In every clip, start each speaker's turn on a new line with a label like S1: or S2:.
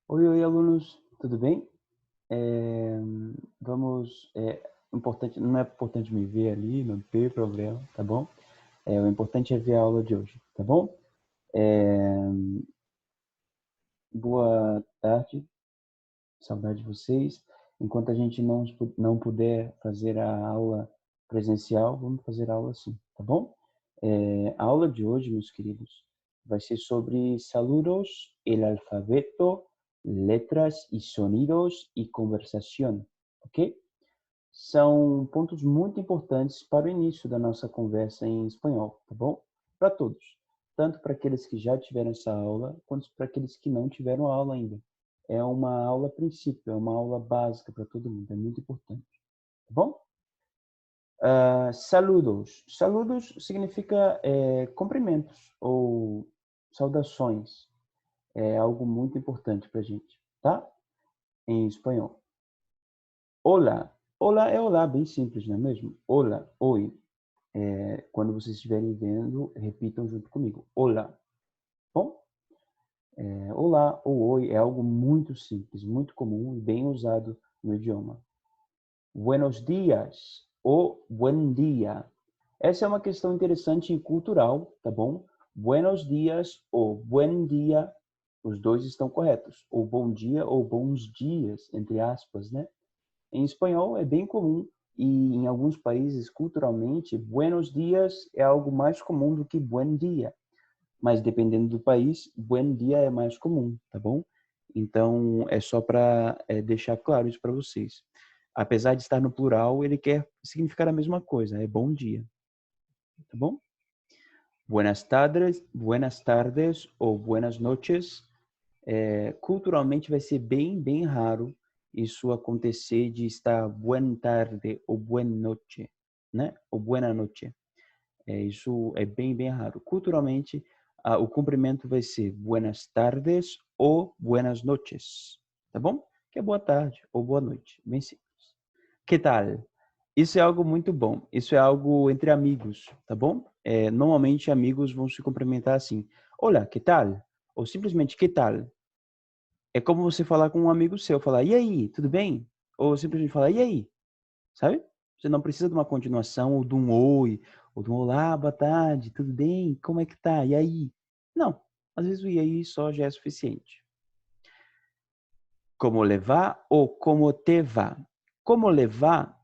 S1: Oi, oi, alunos, tudo bem? É, vamos, importante, não é importante me ver ali, não tem problema, tá bom? O importante é ver a aula de hoje, tá bom? É, boa tarde, saudade de vocês. Enquanto a gente não puder fazer a aula presencial, vamos fazer a aula assim, tá bom? A aula de hoje, meus queridos, vai ser sobre saludos, el alfabeto, letras y sonidos y conversación, ok? São pontos muito importantes para o início da nossa conversa em espanhol, tá bom? Para todos, tanto para aqueles que já tiveram essa aula, quanto para aqueles que não tiveram aula ainda. É uma aula a princípio, é uma aula básica para todo mundo, é muito importante, tá bom? Saludos. Saludos significa cumprimentos ou saudações. É algo muito importante para a gente, tá? Em espanhol. Olá. Olá é olá, bem simples, não é mesmo? Olá, oi. Quando vocês estiverem vendo, repitam junto comigo. Olá. Bom? Olá ou oi é algo muito simples, muito comum e bem usado no idioma. Buenos dias ou buen dia. Essa é uma questão interessante e cultural, tá bom? Buenos dias ou buen dia, os dois estão corretos. Ou bom dia ou bons dias, entre aspas, né? Em espanhol é bem comum e em alguns países, culturalmente, buenos dias é algo mais comum do que buen dia. Mas dependendo do país, buen dia é mais comum, tá bom? Então, é só para deixar claro isso para vocês. Apesar de estar no plural, ele quer significar a mesma coisa, é bom dia, tá bom? Buenas tardes ou buenas noches. Culturalmente vai ser bem raro isso acontecer de estar buen tarde ou buen noche, né? Ou buena noche. Isso é bem raro. Culturalmente, o cumprimento vai ser buenas tardes ou buenas noches, tá bom? Que é boa tarde ou boa noite, bem simples. Que tal? Isso é algo muito bom. Isso é algo entre amigos, tá bom? Normalmente amigos vão se cumprimentar assim: Olá, que tal? Ou simplesmente que tal? É como você falar com um amigo seu, falar: E aí, tudo bem? Ou simplesmente falar: E aí? Sabe? Você não precisa de uma continuação ou de um oi, ou de um olá, boa tarde, tudo bem? Como é que tá? E aí? Não. Às vezes o e aí só já é suficiente. Como levar ou como te va. Como levar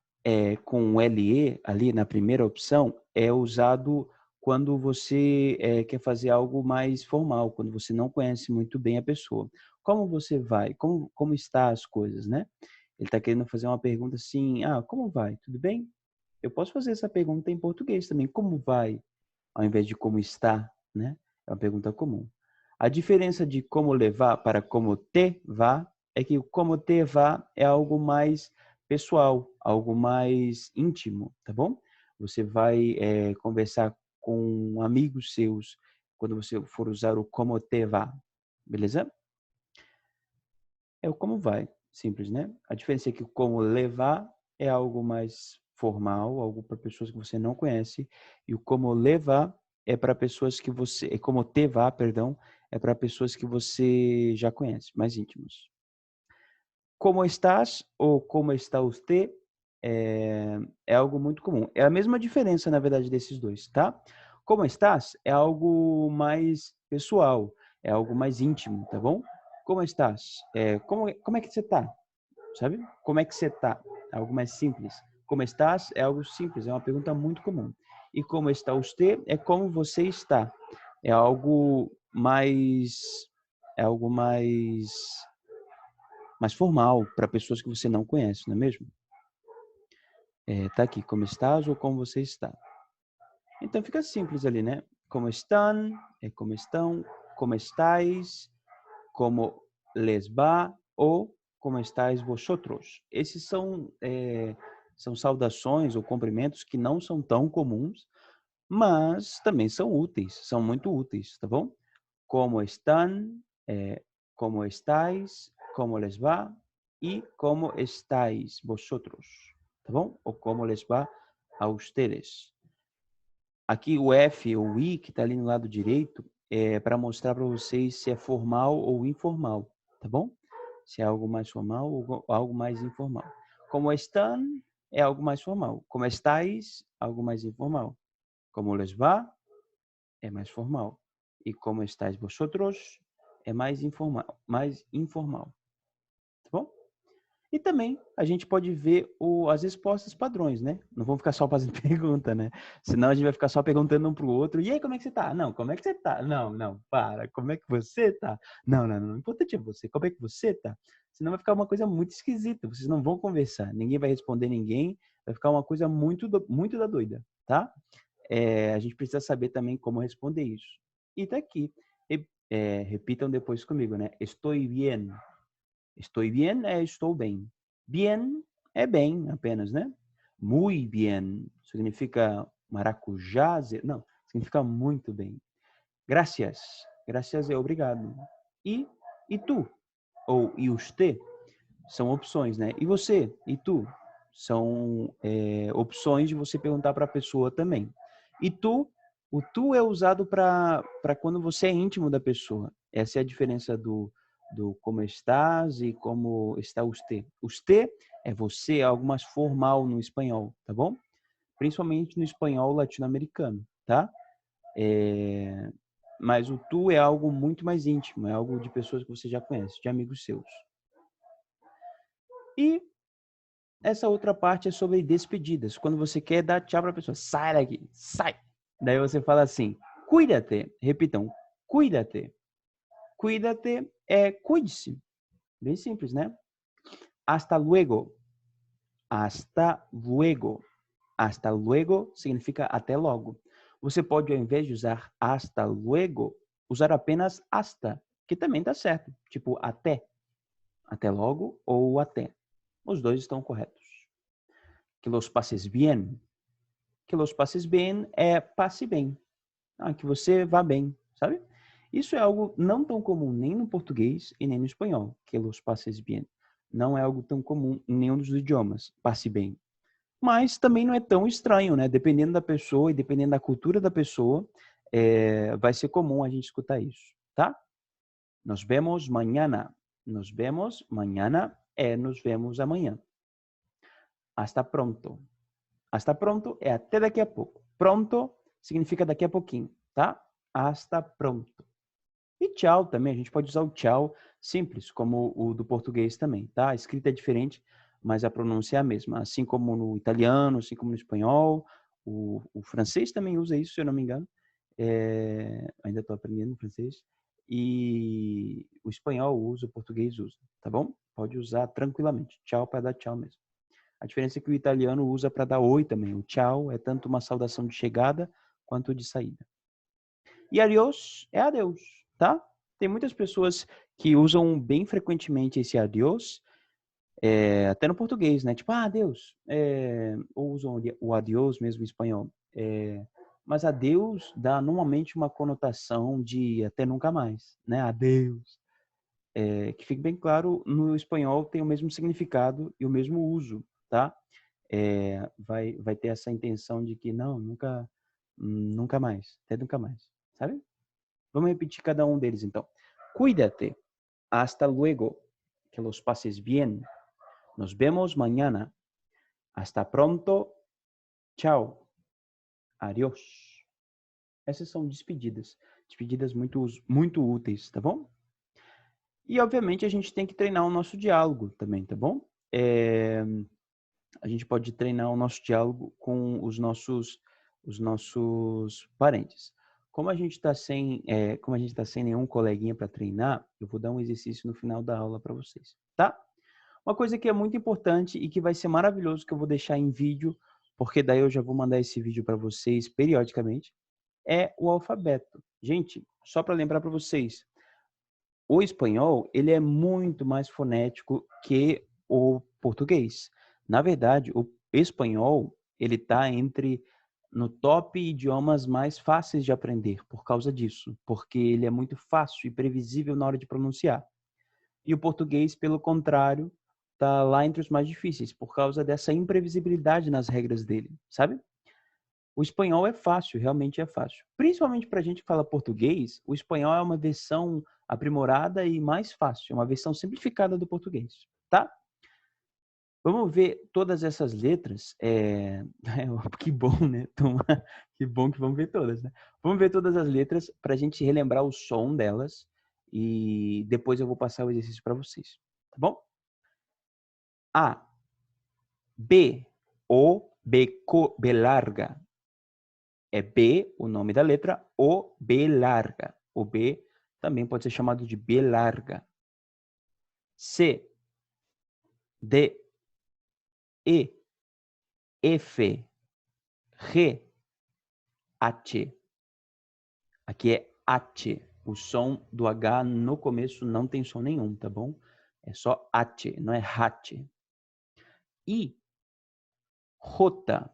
S1: com LE ali na primeira opção é usado quando você quer fazer algo mais formal, quando você não conhece muito bem a pessoa. Como você vai? Como está as coisas, né? Ele está querendo fazer uma pergunta assim, como vai? Tudo bem? Eu posso fazer essa pergunta em português também, como vai? Ao invés de como está, né? É uma pergunta comum. A diferença de como levar para como te va é que o como te va é algo mais pessoal, algo mais íntimo, tá bom? Você vai conversar com amigos seus quando você for usar o como te va, beleza? É o como vai, simples, né? A diferença é que o como levar é algo mais formal, algo para pessoas que você não conhece, e o como levar é para pessoas que você, é como te vá, perdão, é para pessoas que você já conhece, mais íntimos. Como estás ou como está você é algo muito comum. É a mesma diferença, na verdade, desses dois, tá? Como estás é algo mais pessoal, é algo mais íntimo, tá bom? Como estás? Como é que você tá? Sabe? Como é que você tá? É algo mais simples. Como estás é algo simples, é uma pergunta muito comum. E como está você é como você está. É algo mais é algo mais formal para pessoas que você não conhece, não é mesmo? Tá aqui, como estás ou como você está. Então fica simples ali, né? Como estão, como estão, como estáis, como les va ou como estáis vosotros. Esses são saudações ou cumprimentos que não são tão comuns, mas também são úteis, são muito úteis, tá bom? Como estão, como estáis, como les va e como estáis vosotros, tá bom? Ou como les va a ustedes. Aqui o F, o I, que está ali no lado direito, é para mostrar para vocês se é formal ou informal, tá bom? se é algo mais formal ou algo mais informal. Como están é algo mais formal. Como estáis, algo mais informal. Como les va é mais formal. E como estáis vosotros é mais informal, tá bom? E também a gente pode ver as respostas padrões, né? Não vamos ficar só fazendo pergunta, né? Senão a gente vai ficar só perguntando um para o outro. E aí, como é que você tá? Não, como é que você tá? Não, para. Como é que você tá? Não. O importante é você. Como é que você tá? Senão vai ficar uma coisa muito esquisita. Vocês não vão conversar. Ninguém vai responder ninguém. Vai ficar uma coisa muito da doida, tá? A gente precisa saber também como responder isso. E tá aqui. Repitam depois comigo, né? Estou bien. Estou bien é estou bem. Bien é bem apenas, né? Muy bien significa maracujá. Não, significa muito bem. Gracias. Gracias é obrigado. E tu? Ou e usted são opções, né? E você? E tu? São opções de você perguntar para a pessoa também. E tu? O tu é usado para quando você é íntimo da pessoa. Essa é a diferença do como estás e como está usted. Usted é você, é algo mais formal no espanhol, tá bom? Principalmente no espanhol latino-americano, tá? Mas o tu é algo muito mais íntimo, é algo de pessoas que você já conhece, de amigos seus. E essa outra parte é sobre despedidas. Quando você quer dar tchau para a pessoa, sai daqui, sai. Daí você fala assim, cuídate. Repitam, cuídate. Cuídate é cuide-se. Bem simples, né? Hasta luego. Hasta luego. Hasta luego significa até logo. Você pode, ao invés de usar hasta luego, usar apenas hasta, que também dá certo. Tipo, até. Até logo ou até. Os dois estão corretos. Que los pases bien. Que los pases bien é passe bem. Que você vá bem, sabe? Isso é algo não tão comum nem no português e nem no espanhol. Que los pases bien. Não é algo tão comum em nenhum dos idiomas. Passe bem. Mas também não é tão estranho, né? Dependendo da pessoa e dependendo da cultura da pessoa, vai ser comum a gente escutar isso, tá? Nos vemos mañana. Nos vemos mañana nos vemos amanhã. Hasta pronto. Hasta pronto é até daqui a pouco. Pronto significa daqui a pouquinho, tá? Hasta pronto. E tchau também, a gente pode usar o tchau simples, como o do português também, tá? A escrita é diferente, mas a pronúncia é a mesma. Assim como no italiano, assim como no espanhol, o francês também usa isso, se eu não me engano. Ainda estou aprendendo francês. E o espanhol usa, o português usa, tá bom? Pode usar tranquilamente. Tchau para dar tchau mesmo. A diferença é que o italiano usa para dar oi também. O tchau é tanto uma saudação de chegada quanto de saída. E adiós é adeus, tá? Tem muitas pessoas que usam bem frequentemente esse adiós, até no português, né? Tipo, adeus. Ou usam o adiós mesmo em espanhol. Mas adeus dá normalmente uma conotação de até nunca mais, né? Adeus. Que fique bem claro, no espanhol tem o mesmo significado e o mesmo uso, tá? Vai ter essa intenção de que não, nunca mais, até nunca mais, sabe? Vamos repetir cada um deles então. Cuídate. Hasta luego. Que los pases bien. Nos vemos mañana. Hasta pronto. Tchau. Adiós. Essas são despedidas. Despedidas muito úteis, tá bom? E, obviamente, a gente tem que treinar o nosso diálogo também, tá bom? A gente pode treinar o nosso diálogo com os nossos parentes. Como a gente está sem nenhum coleguinha para treinar, eu vou dar um exercício no final da aula para vocês, tá? Uma coisa que é muito importante e que vai ser maravilhoso, que eu vou deixar em vídeo, porque daí eu já vou mandar esse vídeo para vocês periodicamente, é o alfabeto. Gente, só para lembrar para vocês, o espanhol, ele é muito mais fonético que o português. Na verdade, o espanhol, ele está no top idiomas mais fáceis de aprender por causa disso, porque ele é muito fácil e previsível na hora de pronunciar. E o português, pelo contrário, está lá entre os mais difíceis, por causa dessa imprevisibilidade nas regras dele, sabe? O espanhol é fácil, realmente é fácil. Principalmente para a gente que fala português, o espanhol é uma versão aprimorada e mais fácil, é uma versão simplificada do português, tá? Vamos ver todas essas letras. Que bom, né? Que bom que vamos ver todas, né? Vamos ver todas as letras para a gente relembrar o som delas e depois eu vou passar o exercício para vocês, tá bom? A, B, O, B larga. É B, o nome da letra, O, B larga. O B também pode ser chamado de B larga. C, D, E, F, G, H. Aqui é H. O som do H no começo não tem som nenhum, tá bom? É só H, não é H. I, J.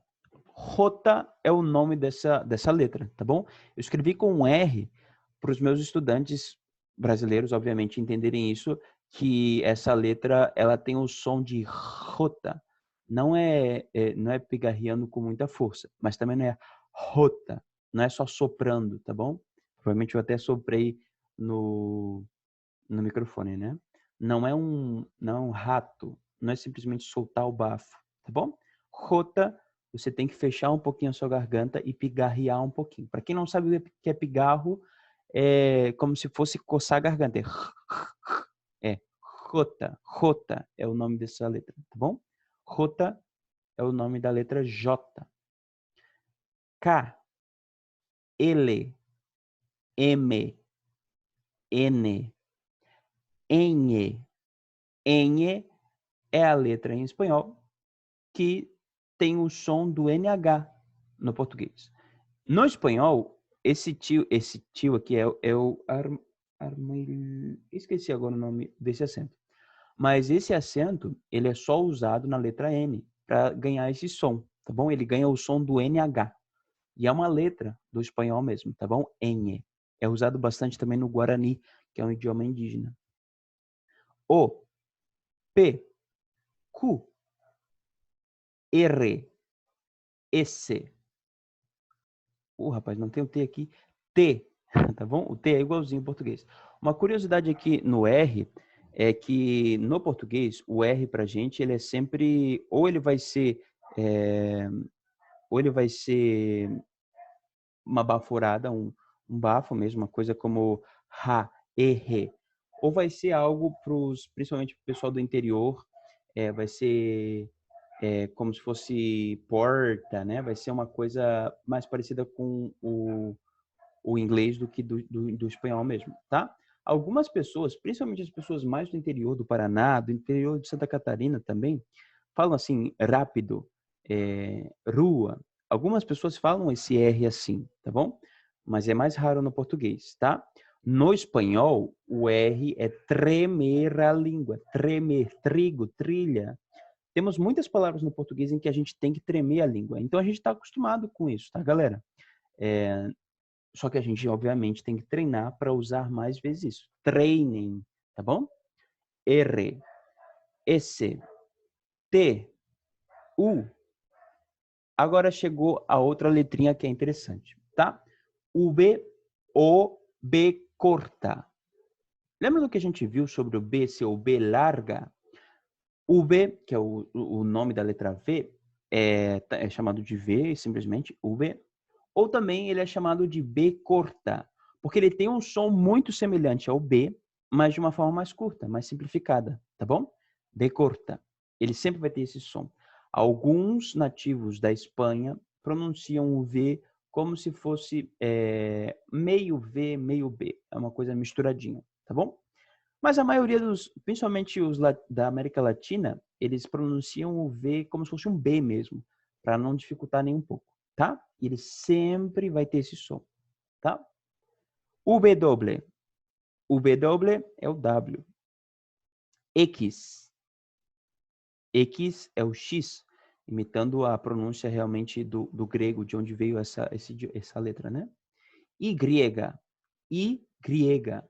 S1: J é o nome dessa letra, tá bom? Eu escrevi com um R para os meus estudantes brasileiros, obviamente, entenderem isso, que essa letra ela tem o som de J. Não é pigarreando com muita força, mas também não é J. Não é só soprando, tá bom? Provavelmente eu até soprei no microfone, né? Não é um rato, não é simplesmente soltar o bafo, tá bom? J, você tem que fechar um pouquinho a sua garganta e pigarrear um pouquinho. Para quem não sabe o que é pigarro, é como se fosse coçar a garganta. É J, J é o nome dessa letra, tá bom? J é o nome da letra J. K, L, M, N, N. N é a letra em espanhol que tem o som do NH no português. No espanhol, esse tio aqui esqueci agora o nome desse acento. Mas esse acento, ele é só usado na letra N para ganhar esse som, tá bom? Ele ganha o som do NH. E é uma letra do espanhol mesmo, tá bom? N. É usado bastante também no Guarani, que é um idioma indígena. O, P, Q, R, S. Rapaz, não tem o T aqui. T, tá bom? O T é igualzinho em português. Uma curiosidade aqui no R é que no português o R pra gente ele é sempre é, ou ele vai ser uma baforada, um bafo mesmo, uma coisa como ra, re, ou vai ser algo principalmente para o pessoal do interior, vai ser como se fosse porta, né? Vai ser uma coisa mais parecida com o inglês do que do espanhol mesmo, tá? Algumas pessoas, principalmente as pessoas mais do interior do Paraná, do interior de Santa Catarina também, falam assim, rápido, rua. Algumas pessoas falam esse R assim, tá bom? Mas é mais raro no português, tá? No espanhol, o R é tremer a língua, tremer, trigo, trilha. Temos muitas palavras no português em que a gente tem que tremer a língua. Então a gente está acostumado com isso, tá, galera? Só que a gente, obviamente, tem que treinar para usar mais vezes isso. Treinem, tá bom? R, S, T, U. Agora chegou a outra letrinha que é interessante, tá? V, O, B corta. Lembra do que a gente viu sobre o B ser o B larga? O V, que é o nome da letra V, é chamado de V, simplesmente o V. Ou também ele é chamado de B corta, porque ele tem um som muito semelhante ao B, mas de uma forma mais curta, mais simplificada, tá bom? B corta. Ele sempre vai ter esse som. Alguns nativos da Espanha pronunciam o V como se fosse meio V, meio B. É uma coisa misturadinha, tá bom? Mas a maioria principalmente os da América Latina, eles pronunciam o V como se fosse um B mesmo, para não dificultar nem um pouco, tá? E ele sempre vai ter esse som, tá? W. W é o W. X. X é o X, imitando a pronúncia realmente do grego, de onde veio essa letra, né? Y. Y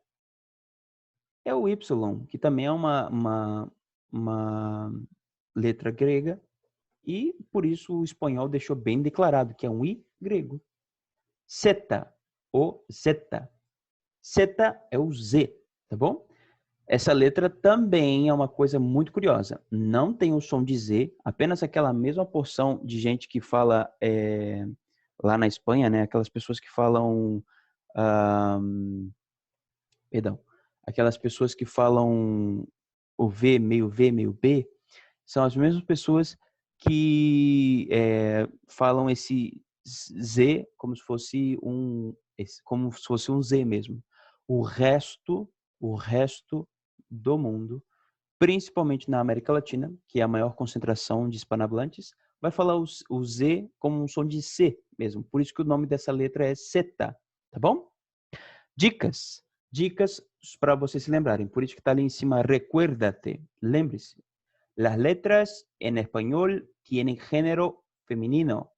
S1: é o Y, que também é uma letra grega E por isso o espanhol deixou bem declarado que é um I grego. Zeta, o zeta. Zeta é o Z, tá bom? Essa letra também é uma coisa muito curiosa. Não tem o som de Z, apenas aquela mesma porção de gente que fala lá na Espanha, né? Aquelas pessoas que falam... perdão. Aquelas pessoas que falam o V, meio B, são as mesmas pessoas que falam esse Z como se fosse um Z mesmo. O resto do mundo, principalmente na América Latina, que é a maior concentração de hispanohablantes, vai falar o Z como um som de C mesmo. Por isso que o nome dessa letra é zeta, tá bom? Dicas para vocês se lembrarem. Por isso que está ali em cima, recuérdate. Lembre-se. Las letras en español tienen género feminino.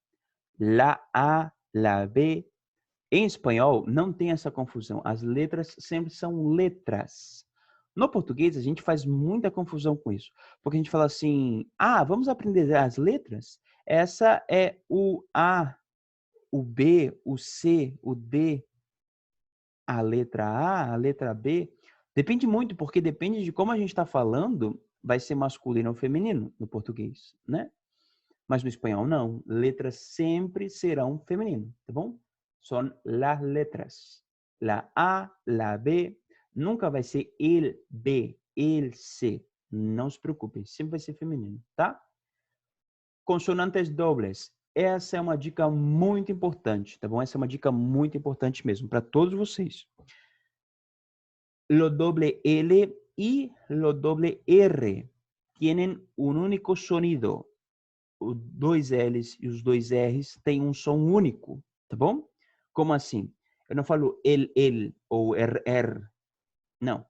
S1: La A, la B. Em espanhol, não tem essa confusão. As letras sempre são letras. No português, a gente faz muita confusão com isso. Porque a gente fala assim, vamos aprender as letras? Essa é o A, o B, o C, o D, a letra A, a letra B. Depende muito, porque depende de como a gente está falando, vai ser masculino ou feminino no português, né? Mas no espanhol não. Letras sempre serão feminino, tá bom? São las letras. La A, la B. Nunca vai ser el B, el C. Não se preocupe, sempre vai ser feminino, tá? Consonantes dobles. Essa é uma dica muito importante, tá bom? Essa é uma dica muito importante mesmo para todos vocês. Lo doble L y lo doble R tienen un único sonido. Os dois L's e os dois R's têm um som único, tá bom? Como assim? Eu não falo el ou er. Não.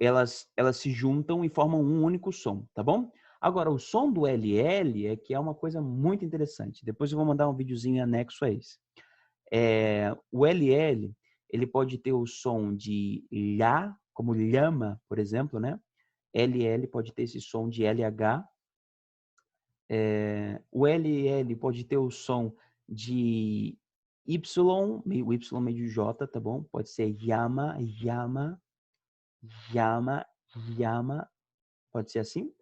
S1: Elas se juntam e formam um único som, tá bom? Agora, o som do LL é que é uma coisa muito interessante. Depois eu vou mandar um videozinho anexo a esse. O LL, ele pode ter o som de lá, como lhama, por exemplo, né? LL pode ter esse som de LH. O LL pode ter o som de Y, meio Y, meio J, tá bom? Pode ser Yama, Yama, Yama, Yama. Pode ser assim.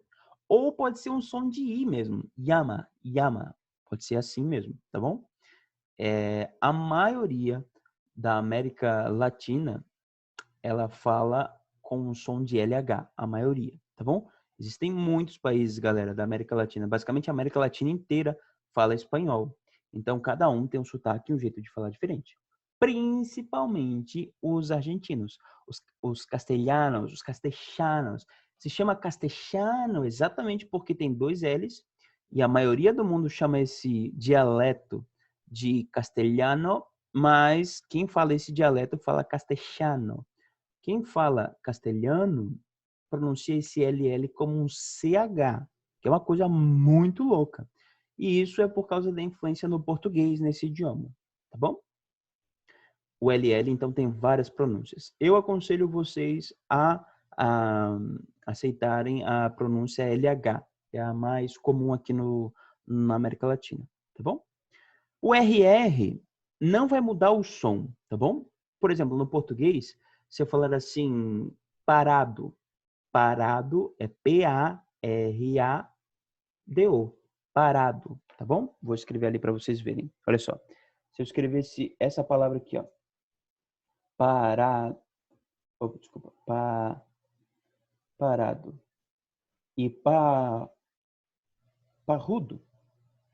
S1: Ou pode ser um som de I mesmo. Yama, Yama. Pode ser assim mesmo, tá bom? A maioria da América Latina, ela fala com um som de LH. A maioria, tá bom? Existem muitos países, galera, da América Latina. Basicamente, a América Latina inteira fala espanhol. Então, cada um tem um sotaque e um jeito de falar diferente. Principalmente os argentinos, os castelhanos, os castellanos. Se chama castelhano exatamente porque tem dois L's e a maioria do mundo chama esse dialeto de castelhano, mas quem fala esse dialeto fala castelhano. Quem fala castelhano pronuncia esse LL como um CH, que é uma coisa muito louca. E isso é por causa da influência no português nesse idioma, tá bom? O LL, então, tem várias pronúncias. Eu aconselho vocês a aceitarem a pronúncia LH, que é a mais comum aqui na América Latina, tá bom? O RR não vai mudar o som, tá bom? Por exemplo, no português, se eu falar assim, parado. Parado é P-A-R-A-D-O. Parado, tá bom? Vou escrever ali para vocês verem. Olha só. Se eu escrevesse essa palavra aqui, ó. Parado. Oh, desculpa. Parado. E parrudo,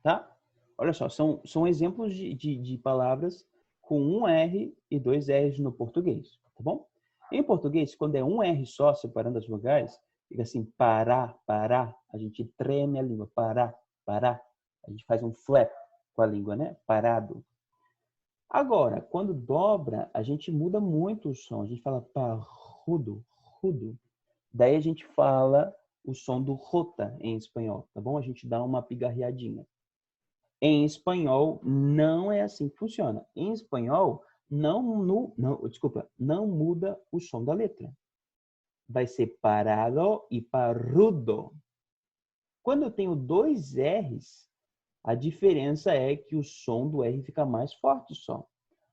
S1: tá? Olha só, são exemplos de palavras com um R e dois R's no português, tá bom? Em português, quando é um R só, separando as vogais, fica assim, parar, parar. A gente treme a língua, parar, parar. A gente faz um flap com a língua, né? Parado. Agora, quando dobra, a gente muda muito o som. A gente fala parrudo, rudo. Daí a gente fala o som do rota em espanhol, tá bom? A gente dá uma pigarreadinha. Em espanhol, não é assim que funciona. Em espanhol, não muda o som da letra. Vai ser parado e parrudo. Quando eu tenho dois R's, a diferença é que o som do R fica mais forte só.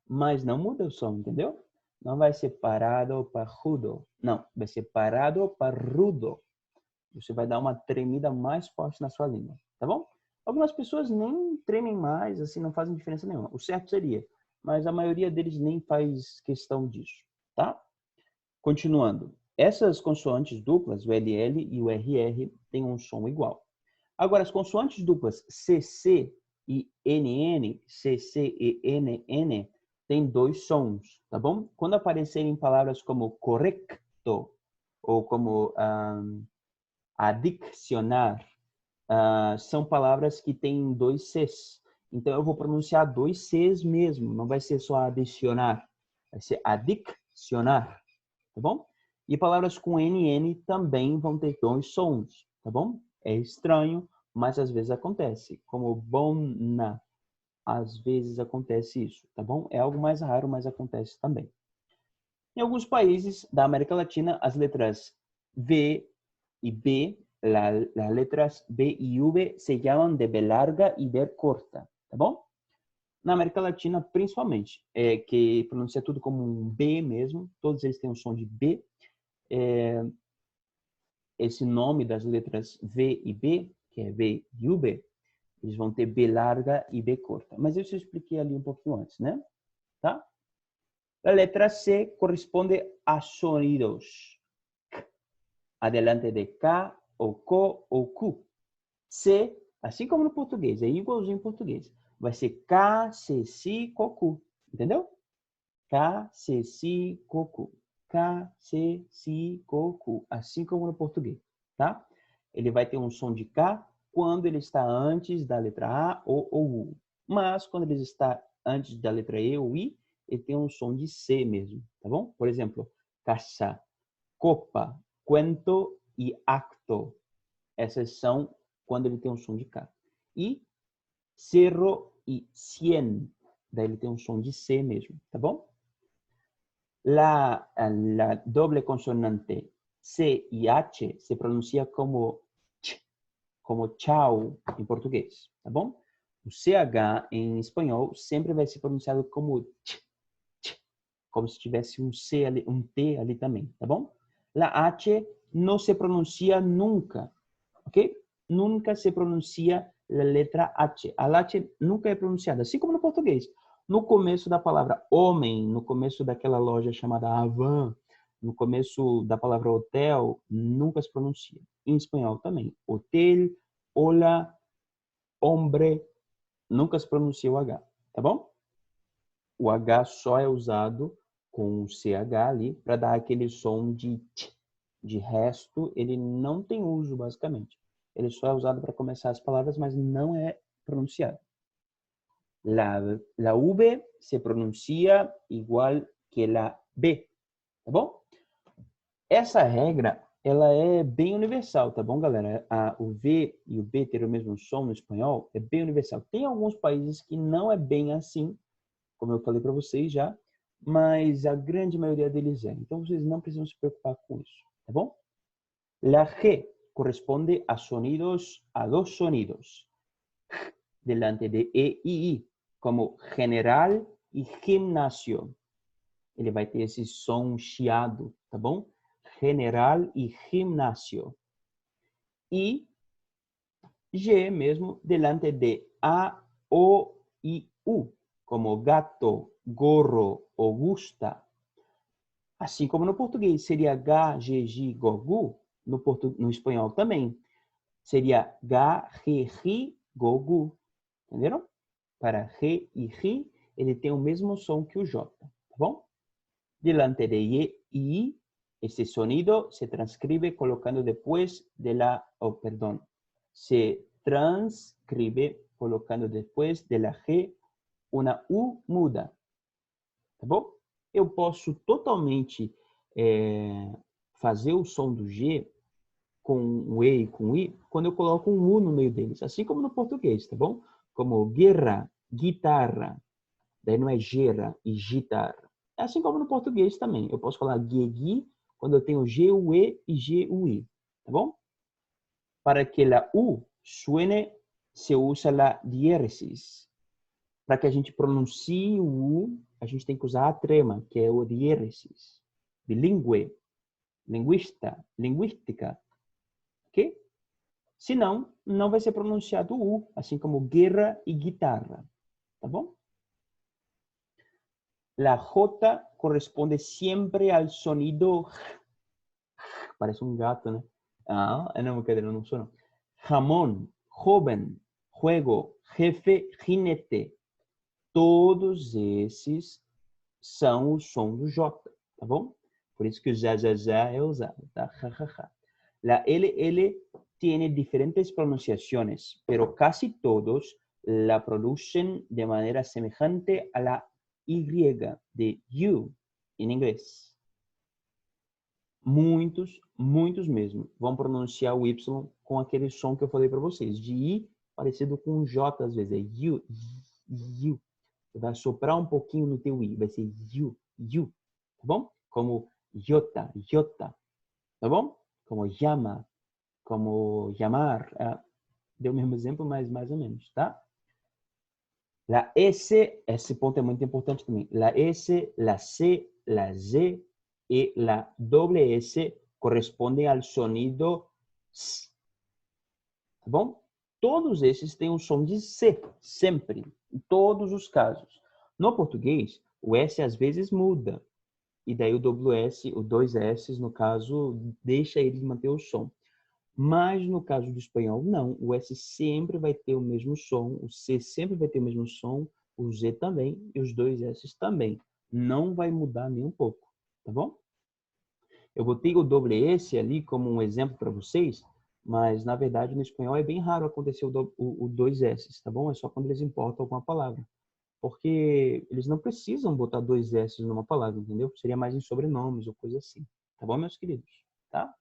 S1: Mas não muda o som, entendeu? Não vai ser parado parrudo. Não, vai ser parado parrudo. Você vai dar uma tremida mais forte na sua língua, tá bom? Algumas pessoas nem tremem mais, assim, não fazem diferença nenhuma. O certo seria, mas a maioria deles nem faz questão disso, tá? Continuando. Essas consoantes duplas, o LL e o RR, têm um som igual. Agora, as consoantes duplas CC e NN, CC e NN, têm dois sons, tá bom? Quando aparecerem palavras como correcto ou como adiccionar, são palavras que têm dois Cs. Então, eu vou pronunciar dois Cs mesmo, não vai ser só adicionar, vai ser adiccionar, tá bom? E palavras com NN também vão ter dois sons, tá bom? É estranho, mas às vezes acontece, como bona, às vezes acontece isso, tá bom? É algo mais raro, mas acontece também. Em alguns países da América Latina, as letras V y B, las letras B y V se llaman de B larga y B corta, tá bom? Na América Latina, principalmente, que pronuncia tudo como um B mesmo, todos eles têm um som de B. Esse nome das letras V e B, que é V e U B, eles vão ter B larga e B corta. Mas isso eu expliquei ali um pouquinho antes, né? Tá? A letra C corresponde a sonidos. Adelante de K, ou CO, ou Q. C, assim como no português, é igualzinho em português. Vai ser K, C, Si, Co, Q. Entendeu? K, C, Si, Co, Q. K, C, Si, Co, Q. Assim como no português, tá? Ele vai ter um som de K quando ele está antes da letra A ou U. Mas quando ele está antes da letra E ou I, ele tem um som de C mesmo, tá bom? Por exemplo, casa, copa, cuento e acto. Essas são quando ele tem um som de K. E cerro e cien, daí ele tem um som de C mesmo, tá bom? La doble consonante C y H se pronuncia como ch, como tchau em português, tá bom? O CH em espanhol sempre vai ser pronunciado como ch, como se tivesse um C ali, um T ali também, tá bom? La H não se pronuncia nunca, ok? Nunca se pronuncia a letra H. A H nunca é pronunciada, assim como no português. No começo da palavra homem, no começo daquela loja chamada Avan, no começo da palavra hotel, nunca se pronuncia. Em espanhol também. Hotel, hola, hombre, nunca se pronuncia o H, tá bom? O H só é usado com o CH ali para dar aquele som de t. De resto, ele não tem uso, basicamente. Ele só é usado para começar as palavras, mas não é pronunciado. La V se pronuncia igual que la B, tá bom? Essa regra, ela é bem universal, tá bom, galera? O V e o B ter o mesmo som no espanhol é bem universal. Tem alguns países que não é bem assim, como eu falei para vocês já, mas a grande maioria deles é. Então, vocês não precisam se preocupar com isso, tá bom? La G corresponde a dos sonidos, delante de E y I, como general e gimnasio. Ele vai ter esse som chiado, tá bom? General e gimnasio. E G mesmo, delante de A, O e U, como gato, gorro ou gusta. Assim como no português seria G, G, G, Gogu, no espanhol também seria Ga, Ge, Ri, Gogu. Entenderam? Para Re e Ri, ele tem o mesmo som que o J, tá bom? Delante de Y y I, esse sonido se transcribe colocando depois de la, se transcribe colocando depois de la G uma U muda, tá bom? Eu posso totalmente fazer o som do G com o E e com o I quando eu coloco um U no meio deles, assim como no português, tá bom? Como guerra, guitarra, daí não é gera e guitarra. É assim como no português também. Eu posso falar guegui quando eu tenho G-U-E e G-U-I, tá bom? Para que a U suene, se usa a diéresis. Para que a gente pronuncie o U, a gente tem que usar a trema, que é o diéresis. Bilíngue, linguística, ok? Senão, não vai ser pronunciado o U, assim como guerra e guitarra, tá bom? La J corresponde siempre al sonido, parece un gato, ¿no? Ah, não, brincadeira, não sou não. Jamón, joven, juego, jefe, jinete. Todos esses são o som do J, tá bom? Por isso que o já é usado, tá? La LL tiene diferentes pronunciaciones, pero casi todos la producen de manera semejante a la Y de you em inglês. Muitos mesmo vão pronunciar o Y com aquele som que eu falei para vocês, de I parecido com um J às vezes, é you. Você vai soprar um pouquinho no teu I, vai ser you, tá bom? Como Jota, tá bom? Como llama, como llamar. Deu o mesmo exemplo, mas mais ou menos, tá? La S, esse ponto é muito importante também. La S, la C, la Z e la doble S correspondem ao sonido S. Tá bom? Todos esses têm um som de C, sempre, em todos os casos. No português, o S às vezes muda. E daí o WS, o dois S, no caso, deixa ele manter o som. Mas no caso do espanhol, não. O S sempre vai ter o mesmo som, o C sempre vai ter o mesmo som, o Z também e os dois S também. Não vai mudar nem um pouco, tá bom? Eu botei o doble S ali como um exemplo para vocês, mas na verdade no espanhol é bem raro acontecer o dois S, tá bom? É só quando eles importam alguma palavra. Porque eles não precisam botar dois S numa palavra, entendeu? Seria mais em sobrenomes ou coisa assim. Tá bom, meus queridos? Tá?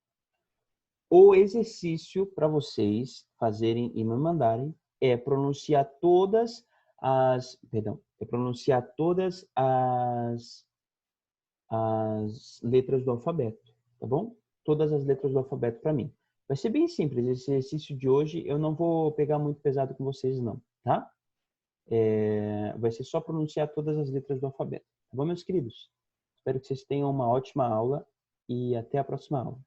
S1: O exercício para vocês fazerem e me mandarem é pronunciar todas as letras do alfabeto, tá bom? Todas as letras do alfabeto para mim. Vai ser bem simples. Esse exercício de hoje eu não vou pegar muito pesado com vocês não, tá? Vai ser só pronunciar todas as letras do alfabeto. Tá bom, meus queridos? Espero que vocês tenham uma ótima aula e até a próxima aula.